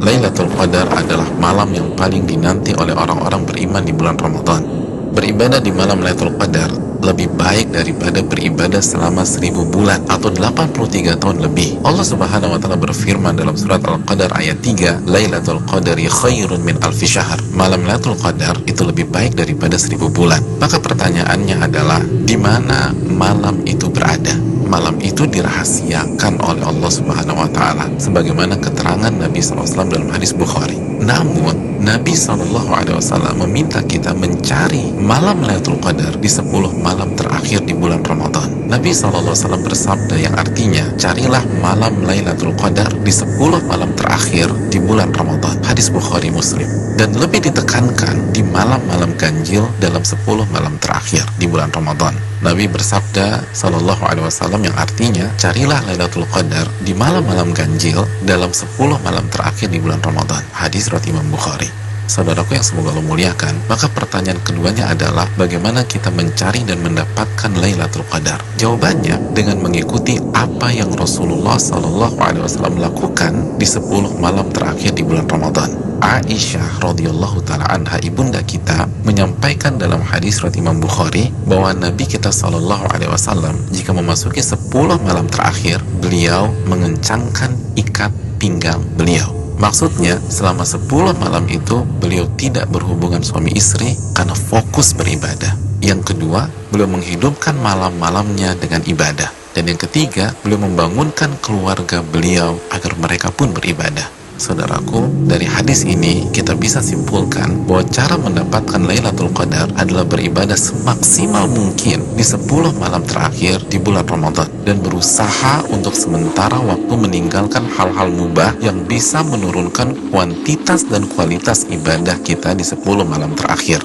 Lailatul Qadar adalah malam yang paling dinanti oleh orang-orang beriman di bulan Ramadan. Beribadah di malam Lailatul Qadar lebih baik daripada beribadah selama 1000 bulan atau 83 tahun lebih. Allah Subhanahu wa taala berfirman dalam surat Al-Qadar ayat 3, Lailatul Qadari khairun min alfi syahr. Malam Lailatul Qadar itu lebih baik daripada 1000 bulan. Maka pertanyaannya adalah, di mana malam itu berada? Malam itu dirahasiakan oleh Allah Subhanahu wa taala sebagaimana keterangan Nabi SAW dalam hadis Bukhari. Namun Nabi SAW meminta kita mencari malam Lailatul Qadar di 10 malam terakhir di bulan Ramadan. Nabi SAW bersabda yang artinya, carilah malam Lailatul Qadar di 10 malam terakhir di bulan Ramadan. Hadis Bukhari Muslim. Dan lebih ditekankan di malam-malam ganjil dalam 10 malam terakhir di bulan Ramadan. Nabi bersabda SAW yang artinya, carilah Lailatul Qadar di malam-malam ganjil dalam 10 malam terakhir di bulan Ramadan. Hadis riwayat Imam Bukhari. Saudaraku yang semoga Allah muliakan, maka pertanyaan keduanya adalah bagaimana kita mencari dan mendapatkan Lailatul Qadar? Jawabannya dengan mengikuti apa yang Rasulullah SAW lakukan di 10 malam terakhir di bulan Ramadan. Aisyah radhiyallahu taala anha, ibunda kita, menyampaikan dalam hadis riwayat Imam Bukhari bahwa Nabi kita SAW jika memasuki 10 malam terakhir, beliau mengencangkan ikat pinggang beliau. Maksudnya, selama 10 malam itu beliau tidak berhubungan suami istri karena fokus beribadah. Yang kedua, beliau menghidupkan malam-malamnya dengan ibadah. Dan yang ketiga, beliau membangunkan keluarga beliau agar mereka pun beribadah. Saudaraku, dari hadis ini kita bisa simpulkan bahwa cara mendapatkan Lailatul Qadar adalah beribadah semaksimal mungkin di 10 malam terakhir di bulan Ramadan dan berusaha untuk sementara waktu meninggalkan hal-hal mubah yang bisa menurunkan kuantitas dan kualitas ibadah kita di 10 malam terakhir.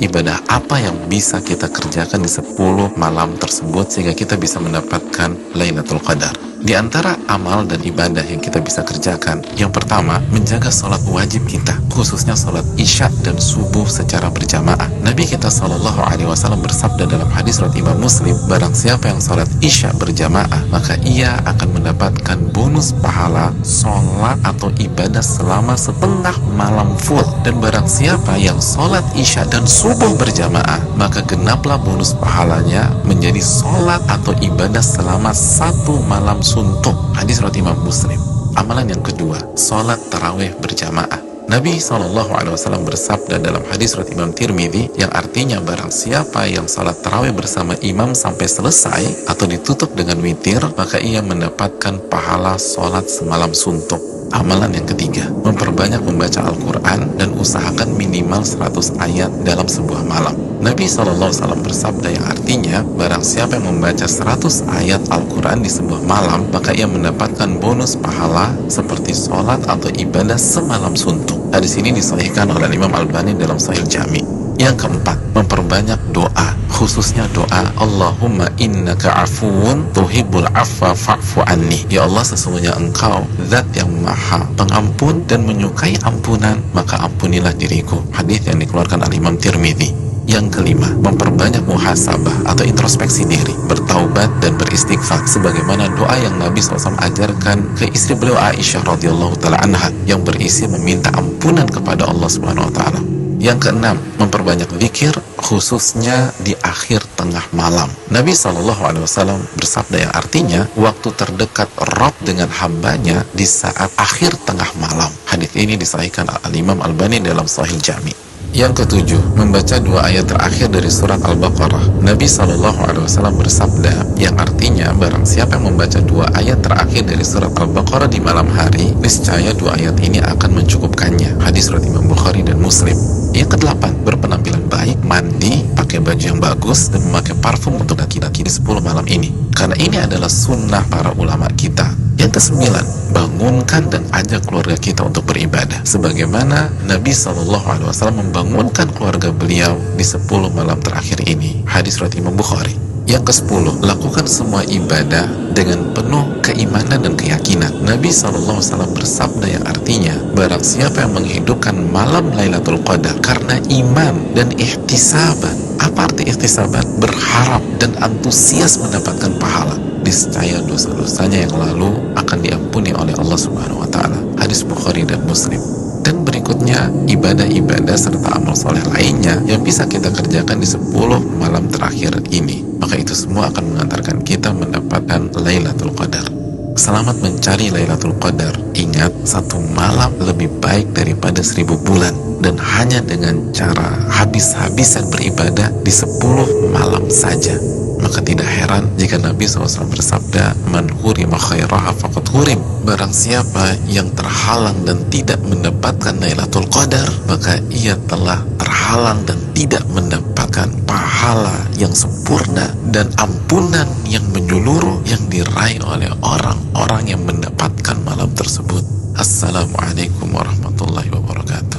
Ibadah apa yang bisa kita kerjakan di 10 malam tersebut sehingga kita bisa mendapatkan Lailatul Qadar? Di antara amal dan ibadah yang kita bisa kerjakan, yang pertama, menjaga sholat wajib kita, khususnya sholat isya dan subuh secara berjamaah. Nabi kita SAW bersabda dalam hadis riwayat Imam Muslim, barang siapa yang sholat isya berjamaah, maka ia akan mendapatkan bonus pahala sholat atau ibadah selama setengah malam full. Dan barang siapa yang sholat isya dan subuh berjamaah, maka genaplah bonus pahalanya menjadi sholat atau ibadah selama 1 malam suntuk. Hadis riwayat Imam Muslim. Amalan yang kedua, sholat tarawih berjamaah. Nabi SAW bersabda dalam hadis riwayat Imam Tirmidzi yang artinya barang siapa yang sholat tarawih bersama imam sampai selesai atau ditutup dengan witir, maka ia mendapatkan pahala sholat semalam suntuk. Amalan yang ketiga, memperbanyak membaca Al-Quran dan usahakan minimal 100 ayat dalam sebuah malam. Nabi SAW bersabda yang artinya, barang siapa yang membaca 100 ayat Al-Quran di sebuah malam, maka ia mendapatkan bonus pahala seperti sholat atau ibadah semalam suntuk. Hadis ini disahihkan oleh Imam Albani dalam Sahih Jami. Yang keempat, memperbanyak doa, khususnya doa Allahumma innaka afuun tuhibbul afwa fa'fu anni. Ya Allah, sesungguhnya Engkau zat yang maha pengampun dan menyukai ampunan, maka ampunilah diriku. Hadis yang dikeluarkan oleh Imam Tirmidzi. Yang kelima, memperbanyak muhasabah atau introspeksi diri, bertaubat dan beristighfar sebagaimana doa yang Nabi SAW ajarkan ke istri beliau Aisyah radhiyallahu taala anha yang berisi meminta ampunan kepada Allah Subhanahu wa taala. Yang keenam, memperbanyak zikir khususnya di akhir tengah malam. Nabi SAW bersabda yang artinya waktu terdekat Rabb dengan hambanya di saat akhir tengah malam. Hadis ini disahihkan Al-Imam Albani dalam Sahih Jami. Yang ketujuh, membaca 2 ayat terakhir dari surat Al-Baqarah. Nabi SAW bersabda yang artinya barang siapa yang membaca 2 ayat terakhir dari surat Al-Baqarah di malam hari, niscaya 2 ayat ini akan mencukupkannya. Hadis riwayat Imam Bukhari dan Muslim. Yang kedelapan, berpenampilan baik, mandi, pakai baju yang bagus, dan memakai parfum untuk laki-laki di 10 malam ini. Karena ini adalah sunnah para ulama kita. Yang kesembilan, bangunkan dan ajak keluarga kita untuk beribadah sebagaimana Nabi SAW membangunkan keluarga beliau di 10 malam terakhir ini. Hadis riwayat Imam Bukhari. Yang ke-10, lakukan semua ibadah dengan penuh keimanan dan keyakinan. Nabi SAW bersabda yang artinya barang siapa yang menghidupkan malam Lailatul Qadar karena iman dan ihtisaban. Apa arti ihtisaban? Berharap dan antusias mendapatkan pahala, niscaya dosa-dosanya yang lalu akan diampuni oleh Allah Subhanahu wa taala. ta'ala. Hadis Bukhari dan Muslim. Dan berikutnya, ibadah-ibadah serta amal soleh lainnya yang bisa kita kerjakan di 10 malam terakhir ini. Maka itu semua akan mengantarkan kita mendapatkan Lailatul Qadar. Selamat mencari Lailatul Qadar. Ingat, 1 malam lebih baik daripada 1000 bulan. Dan hanya dengan cara habis-habisan beribadah di 10 malam saja. Maka tidak heran jika Nabi SAW bersabda, "Man hurima khairaha faqad hurim." Barang siapa yang terhalang dan tidak mendapatkan Lailatul Qadar, maka ia telah terhalang dan tidak mendapatkan pahala yang sempurna dan ampunan yang menyeluruh yang diraih oleh orang-orang yang mendapatkan malam tersebut. Assalamualaikum warahmatullahi wabarakatuh.